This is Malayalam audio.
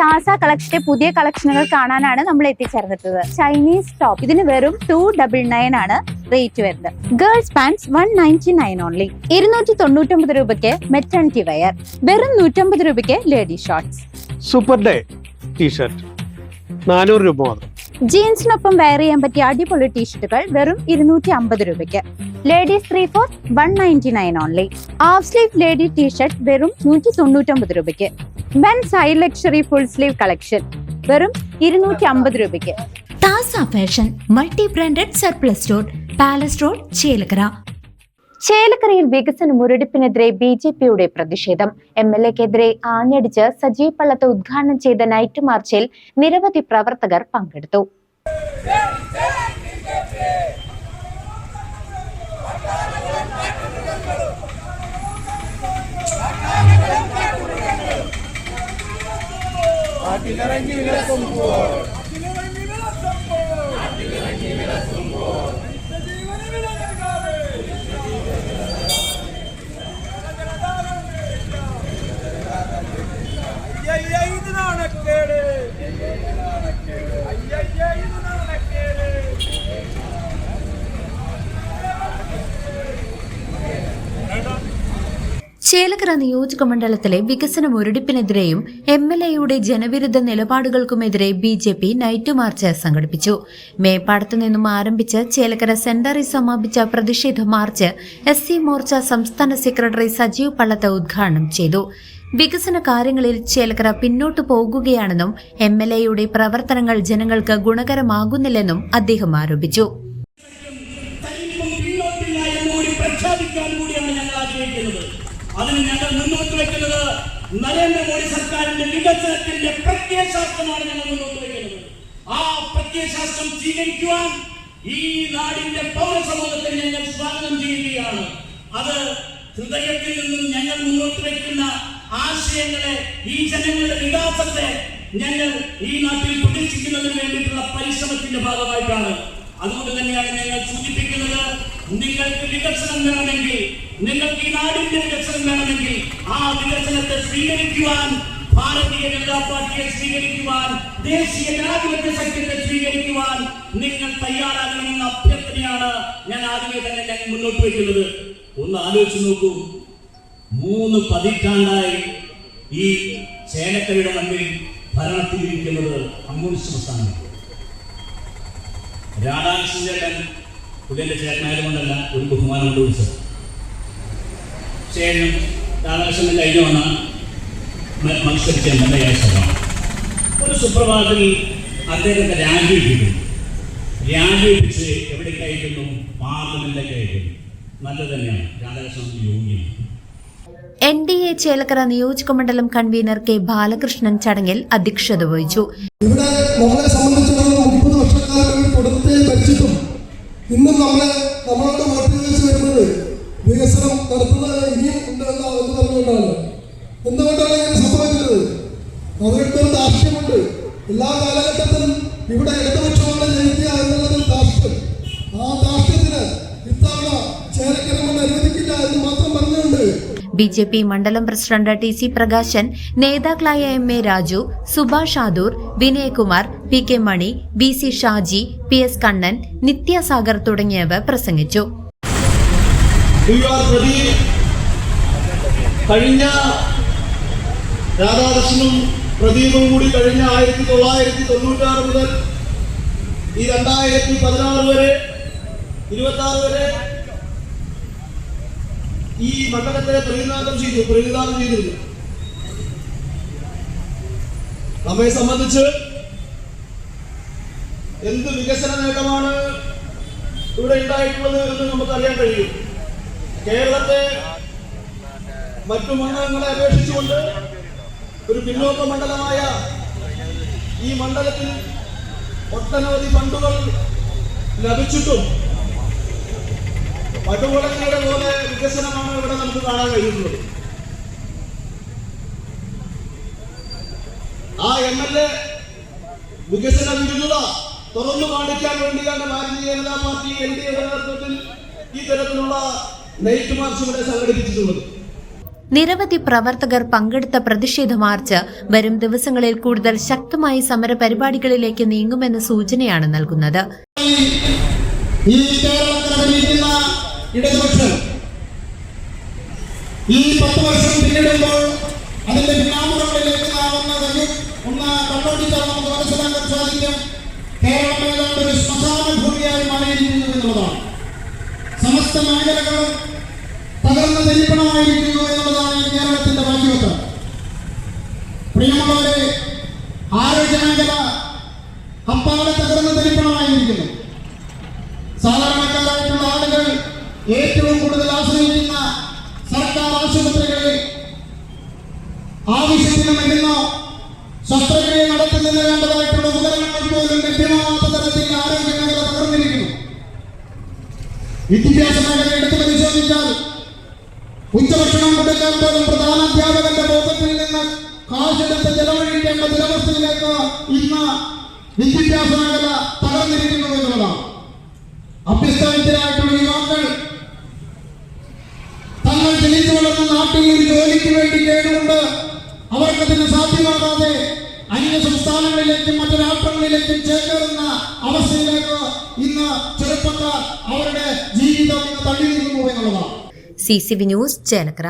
താസ കളക്ഷന്റെ പുതിയ കളക്ഷനുകൾ കാണാനാണ് നമ്മൾ എത്തിച്ചേർന്നിട്ടുള്ളത്. ചൈനീസ് ടോപ്പ് ഇതിന് വെറും 299 ആണ് റേറ്റ് വരുന്നത്. Girls pants 199 only. 299 രൂപയ്ക്ക് മെറ്റേണിറ്റി വെയർ, വെറും 150 രൂപയ്ക്ക് lady shorts. Super day T-shirt 400 രൂപ മാത്രം. ജീൻസിനൊപ്പം വെയർ ചെയ്യാൻ പറ്റിയ അടിപൊളി ടീഷർട്ടുകൾ വെറും 250 രൂപയ്ക്ക്. Ladies 3/4 199 only. Half sleeve lady T shirt വെറും 199 രൂപയ്ക്ക്. Men's high luxury full sleeve collection വെറും 250 രൂപയ്ക്ക്. Thasa fashion multi branded surplus store, palace road, Chelakkara. ചേലക്കരയിൽ വികസന മുരടിപ്പിനെതിരെ BJPയുടെ പ്രതിഷേധം. MLAക്കെതിരെ ആഞ്ഞടിച്ച് സജീവ് പള്ളത്ത് ഉദ്ഘാടനം ചെയ്ത നൈറ്റ് മാർച്ചിൽ നിരവധി പ്രവർത്തകർ പങ്കെടുത്തു. ചേലക്കര നിയോജക മണ്ഡലത്തിലെ വികസന മുരടിപ്പിനെതിരെയും MLAയുടെ ജനവിരുദ്ധ നിലപാടുകൾക്കുമെതിരെ BJP നൈറ്റ് മാർച്ച് സംഘടിപ്പിച്ചു. മേപ്പാടത്തു നിന്നും ആരംഭിച്ച് ചേലക്കര സെന്ററിൽ സമാപിച്ച പ്രതിഷേധ മാർച്ച് SC മോർച്ച സംസ്ഥാന സെക്രട്ടറി സജീവ് പള്ളത്ത് ഉദ്ഘാടനം ചെയ്തു. വികസന കാര്യങ്ങളിൽ ചേലക്കര പിന്നോട്ടു പോകുകയാണെന്നും MLAയുടെ പ്രവർത്തനങ്ങൾ ജനങ്ങൾക്ക് ഗുണകരമാകുന്നില്ലെന്നും അദ്ദേഹം ആരോപിച്ചു. അതിന് ഞങ്ങൾ മുന്നോട്ട് വെക്കുന്നത് നരേന്ദ്രമോദി സർക്കാരിന്റെ വികസനത്തിന്റെ പ്രത്യയശാസ്ത്രമാണ് ഞങ്ങൾ മുന്നോട്ട് വെക്കുന്നത്. ആ പ്രത്യയശാസ്ത്രം സ്വീകരിക്കുവാൻ ഈ നാടിന്റെ പൗരസമൂഹത്തെ ഞങ്ങൾ സ്വാഗതം ചെയ്യുകയാണ്. അത് ഹൃദയത്തിൽ നിന്നും ഞങ്ങൾ മുന്നോട്ട് വെക്കുന്ന ആശയങ്ങളെ, ഈ ജനങ്ങളുടെ വികാസത്തെ ഞങ്ങൾ ഈ നാട്ടിൽ പ്രതീക്ഷിക്കുന്നതിന് വേണ്ടിയിട്ടുള്ള പരിശ്രമത്തിന്റെ ഭാഗമായിട്ടാണ്. അതുകൊണ്ട് തന്നെയാണ് ഞങ്ങൾ സൂചിപ്പിക്കുന്നത്, നിങ്ങൾക്ക് വികസനം വേണമെങ്കിൽ, നിങ്ങൾക്ക് ഈ നാടിന്റെ വികസനം വേണമെങ്കിൽ ആ വികസനത്തെ സ്വീകരിക്കുവാൻ, ഭാരതീയ ജനതാ പാർട്ടിയെ സ്വീകരിക്കുവാൻ, ദേശീയ ജനാധിപത്യ സഖ്യത്തെ സ്വീകരിക്കുവാൻ നിങ്ങൾ തയ്യാറാകണമെന്ന അഭ്യർത്ഥനയാണ് ഞാൻ ആദ്യമേ തന്നെ ഞങ്ങൾ മുന്നോട്ട് വയ്ക്കുന്നത്. ഒന്ന് ആലോചിച്ച് നോക്കൂ, 3 പതിറ്റാണ്ടായി ഈ ചേലക്കരയുടെ മണ്ണിൽ ഭരണത്തിലിരിക്കുന്നത് കമ്മ്യൂണിസ്റ്റ് പ്രസ്ഥാനം. രാധാകൃഷ്ണൻ ചേട്ടൻ പുതിയ ചേട്ടനായതുകൊണ്ടല്ല, ഒരു ബഹുമാനം കൊണ്ട് വിളിച്ചത്. ചേട്ടനും രാധാകൃഷ്ണൻ കഴിഞ്ഞു വന്ന മത്സരിച്ച MLA സ്വഭാവം. ഒരു സുപ്രഭാതത്തിൽ അദ്ദേഹത്തെ രാജിവെപ്പിച്ച് എവിടേക്ക് അയക്കുന്നു? പാർലമെന്റിലേക്ക് അയക്കുന്നു. നല്ലത് തന്നെയാണ്, രാധാകൃഷ്ണൻ യോഗ്യമാണ്. NDA ചേലക്കര നിയോജക മണ്ഡലം കൺവീനർ K ബാലകൃഷ്ണൻ ചടങ്ങിൽ അധ്യക്ഷത വഹിച്ചു. ഇവിടെ നമ്മളെ സംബന്ധിച്ചിടത്തോളം 30 വർഷക്കാലം കൊടുത്തേ ഭരിച്ചിട്ടും ഇന്നും നമ്മളോട് മോട്ടിവേഷൻ വരുന്നത് വികസനം നടത്തുന്നത് ഇനിയും ഉണ്ടെന്ന് പറഞ്ഞുകൊണ്ടാണ്. എന്തുകൊണ്ടാണ് ഇങ്ങനെ സംഭവിക്കുന്നത്? അവരുടെ ദാർഷ്ട്യമുണ്ട്. എല്ലാ കാലഘട്ടത്തിലും ഇവിടെ ഇടതുപക്ഷമാണ് ജയിക്കുക എന്നുള്ളൊരു ദാർഷ്ട്യം. ആ ദാർഷ്ട്യത്തിന് ഇത്തവണ ചേലക്കര കൊണ്ട് അനുവദിക്കില്ല എന്ന് മാത്രം പറഞ്ഞുകൊണ്ട് BJP മണ്ഡലം പ്രസിഡന്റ് TC പ്രകാശൻ, നേതാക്കളായ MA രാജു, സുഭാഷ് ആദൂർ, വിനയകുമാർ, PK മണി, BC ഷാജി, PS കണ്ണൻ, നിത്യസാഗർ തുടങ്ങിയവർ പ്രസംഗിച്ചു. കഴിഞ്ഞ രാധാകൃഷ്ണനും പ്രദീപും കൂടി കഴിഞ്ഞ 1996 മുതൽ ഈ 2016 വരെ 26 വരെ ഈ മണ്ഡലത്തെ പ്രതിനിധാനം ചെയ്തിരുന്നു. നമ്മെ സംബന്ധിച്ച് എന്ത് വികസന നേട്ടമാണ് ഇവിടെ ഉണ്ടായിട്ടുള്ളത് എന്ന് നമുക്കറിയാൻ കഴിയും. കേരളത്തെ മറ്റു മണ്ഡലങ്ങളെ അപേക്ഷിച്ചുകൊണ്ട് ഒരു പിന്നോക്ക മണ്ഡലമായ ഈ മണ്ഡലത്തിൽ ഒട്ടനവധി ഫണ്ടുകൾ ലഭിച്ചിട്ടും പട്ടുകുളങ്ങളുടെ പോലെ വികസനമാണ് ഇവിടെ നമുക്ക് കാണാൻ കഴിയുന്നത്. ആ MLA വികസന വിരുദ്ധത തുറന്നു കാണിക്കാൻ വേണ്ടിയാണ് ഭാരതീയ ജനതാ പാർട്ടി NDA നേതൃത്വത്തിൽ ഈ തരത്തിലുള്ള നൈറ്റ് മാർച്ച് ഇവിടെ സംഘടിപ്പിച്ചിട്ടുള്ളത്. നിരവധി പ്രവർത്തകർ പങ്കെടുത്ത പ്രതിഷേധ മാർച്ച് വരും ദിവസങ്ങളിൽ കൂടുതൽ ശക്തമായ സമര പരിപാടികളിലേക്ക് നീങ്ങുമെന്ന സൂചനയാണ് നൽകുന്നത്. ഈ കേരളത്തിൽ ഭരിക്കുന്ന ഇടതുപക്ഷം ഈ 10 വർഷം പിന്നിടുമ്പോൾ അതിന്റെ പിന്നാമ്പുറങ്ങളിലേക്ക് നാം ഒന്ന് കണ്ണോടിച്ചാൽ നമുക്ക് മനസ്സിലാക്കാൻ സാധിക്കും. കേരളം ഏതാണ്ട് ഒരു ശ്മശാന ഭൂമിയായി മാറിയിരിക്കുന്നു എന്നുള്ളതാണ്. സമസ്ത മേഖലകളും തകർന്ന് തരിപ്പണമായിരിക്കുന്നു എന്നുള്ളതാണ് കേരളത്തിന്റെ വാക്യവത്വം. പ്രിയമുള്ളവരെ, ആരോഗ്യ മേഖല അപ്പാടെ തകർന്ന് തരിപ്പണമായിരിക്കുന്നു. സാധാരണക്കാരായിട്ടുള്ള ആളുകൾ ഏറ്റവും കൂടുതൽ ആശ്രയിക്കുന്ന സർക്കാർ ആശുപത്രികളിൽ ആവശ്യത്തിന് മരുന്ന ശസ്ത്രക്രിയ നടത്തുന്നതിന് വേണ്ടതായിട്ടുള്ള ഉപകരണങ്ങൾ പോലും ലഭ്യമാവാത്ത തരത്തിൽ ആരോഗ്യ മേഖല തകർന്നിരിക്കുന്നു. വിദ്യാഭ്യാസ മേഖല എടുത്തു പരിശോധിച്ചാൽ ഉച്ചഭക്ഷണം കൊടുക്കാൻ പോലും പ്രധാന അധ്യാപകന്റെ ബോധത്തിൽ നിന്ന് കാശെടുത്ത് ചെലവഴിക്കേണ്ട ദുരവസ്ഥയിലേക്ക് ഇന്ന് വിദ്യാഭ്യാസ മേഖല തകർന്നിരിക്കുന്നു എന്നുള്ളതാണ്. അഭ്യസ്തവിദ്യരായിട്ടുള്ള യുവാക്കൾ തങ്ങൾ ജനിച്ചു വളർന്ന നാട്ടിൽ ഒരു ജോലിക്ക് വേണ്ടി കേടുകൊണ്ട് അവർക്കതിന് സാധ്യമാകാതെ അന്യ സംസ്ഥാനങ്ങളിലേക്കും മറ്റു രാഷ്ട്രങ്ങളിലേക്കും ചേക്കേറുന്ന അവസ്ഥയിലേക്ക് ഇന്ന് ചെറുപ്പക്കാർ അവരുടെ ജീവിതം തള്ളി നീങ്ങുന്നു എന്നുള്ളതാണ്. CCV news Chelakkara.